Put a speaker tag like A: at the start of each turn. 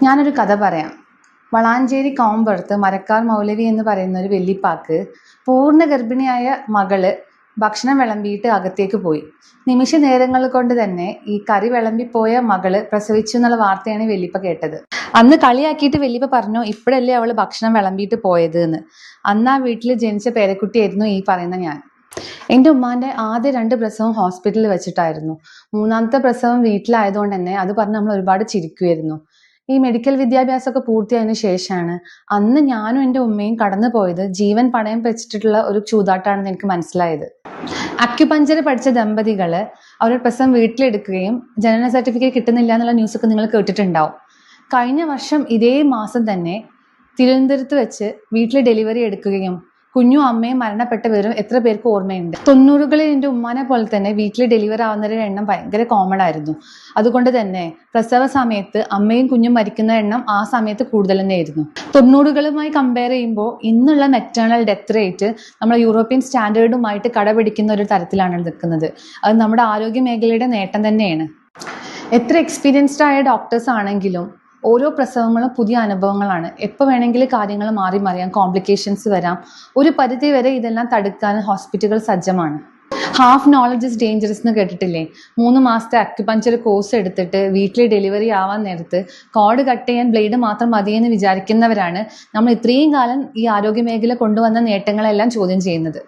A: ഞാനൊരു കഥ പറയാം. വളാഞ്ചേരി കോമ്പുറത്ത് മരക്കാർ മൗലവി എന്ന് പറയുന്ന ഒരു വെല്ലിപ്പാക്ക് പൂർണ്ണ ഗർഭിണിയായ മകള് ഭക്ഷണം വിളമ്പിയിട്ട് അകത്തേക്ക് പോയി. നിമിഷ നേരങ്ങൾ കൊണ്ട് തന്നെ ഈ കറി വിളമ്പിപ്പോയ മകള് പ്രസവിച്ചു എന്നുള്ള വാർത്തയാണ് വെല്ലിപ്പ കേട്ടത്. അന്ന് കളിയാക്കിയിട്ട് വെല്ലിപ്പ പറഞ്ഞു, ഇപ്പോഴല്ലേ അവള് ഭക്ഷണം വിളമ്പിയിട്ട് പോയത് എന്ന്. അന്ന് ആ വീട്ടിൽ ജനിച്ച പേരക്കുട്ടിയായിരുന്നു ഈ പറയുന്ന ഞാൻ. എൻ്റെ ഉമ്മാന്റെ ആദ്യ 2 പ്രസവം ഹോസ്പിറ്റലിൽ വെച്ചിട്ടായിരുന്നു. 3ാമത്തെ പ്രസവം വീട്ടിലായതുകൊണ്ട് തന്നെ അത് പറഞ്ഞ് നമ്മൾ ഒരുപാട് ചിരിക്കുമായിരുന്നു. ഈ മെഡിക്കൽ വിദ്യാഭ്യാസമൊക്കെ പൂർത്തിയായതിനു ശേഷമാണ് അന്ന് ഞാനും എൻ്റെ ഉമ്മയും കടന്നു പോയത് ജീവൻ പണയം വെച്ചിട്ടുള്ള ഒരു ചൂതാട്ടാണെന്ന് എനിക്ക് മനസ്സിലായത്. അക്യുപഞ്ചർ പഠിച്ച ദമ്പതികള് അവരുടെ പ്രസവം വീട്ടിലെടുക്കുകയും ജനന സർട്ടിഫിക്കറ്റ് കിട്ടുന്നില്ല എന്നുള്ള ന്യൂസൊക്കെ നിങ്ങൾ കേട്ടിട്ടുണ്ടാവും. കഴിഞ്ഞ വർഷം ഇതേ മാസം തന്നെ തിരുവനന്തപുരത്ത് വെച്ച് വീട്ടിൽ ഡെലിവറി എടുക്കുകയും കുഞ്ഞും അമ്മയും മരണപ്പെട്ട വിവരം എത്ര പേർക്ക് ഓർമ്മയുണ്ട്? 90കളിൽ എൻ്റെ ഉമ്മാനെ പോലെ തന്നെ വീട്ടിൽ ഡെലിവറി ആവുന്നവരുടെ എണ്ണം ഭയങ്കര കോമൺ ആയിരുന്നു. അതുകൊണ്ട് തന്നെ പ്രസവ സമയത്ത് അമ്മയും കുഞ്ഞും മരിക്കുന്ന എണ്ണം ആ സമയത്ത് കൂടുതൽ തന്നെയായിരുന്നു. 90കളുമായി കമ്പയർ ചെയ്യുമ്പോൾ ഇന്നുള്ള മെറ്റേണൽ ഡെത്ത് റേറ്റ് നമ്മൾ യൂറോപ്യൻ സ്റ്റാൻഡേർഡുമായിട്ട് കടപിടിക്കുന്ന ഒരു തരത്തിലാണ് നിൽക്കുന്നത്. അത് നമ്മുടെ ആരോഗ്യ മേഖലയുടെ നേട്ടം തന്നെയാണ്. എത്ര എക്സ്പീരിയൻസ്ഡ് ആയ ഡോക്ടേഴ്സ് ആണെങ്കിലും ഓരോ പ്രസവങ്ങളും പുതിയ അനുഭവങ്ങളാണ്. എപ്പോൾ വേണമെങ്കിലും കാര്യങ്ങൾ മാറി മറിയാം, കോംപ്ലിക്കേഷൻസ് വരാം. ഒരു പരിധി വരെ ഇതെല്ലാം തടുക്കാൻ ഹോസ്പിറ്റലുകൾ സജ്ജമാണ്. ഹാഫ് നോളജ് ഇസ് ഡേഞ്ചറസ് എന്ന് കേട്ടിട്ടില്ലേ? 3 മാസത്തെ അക്യുപഞ്ചർ കോഴ്സ് എടുത്തിട്ട് വീട്ടിൽ ഡെലിവറി ആവാൻ നേരത്ത് കോഡ് കട്ട് ചെയ്യാൻ ബ്ലേഡ് മാത്രം മതിയെന്ന് വിചാരിക്കുന്നവരാണ് നമ്മൾ ഇത്രയും കാലം ഈ ആരോഗ്യ മേഖല കൊണ്ടുവന്ന നേട്ടങ്ങളെല്ലാം ചോദ്യം ചെയ്യുന്നത്.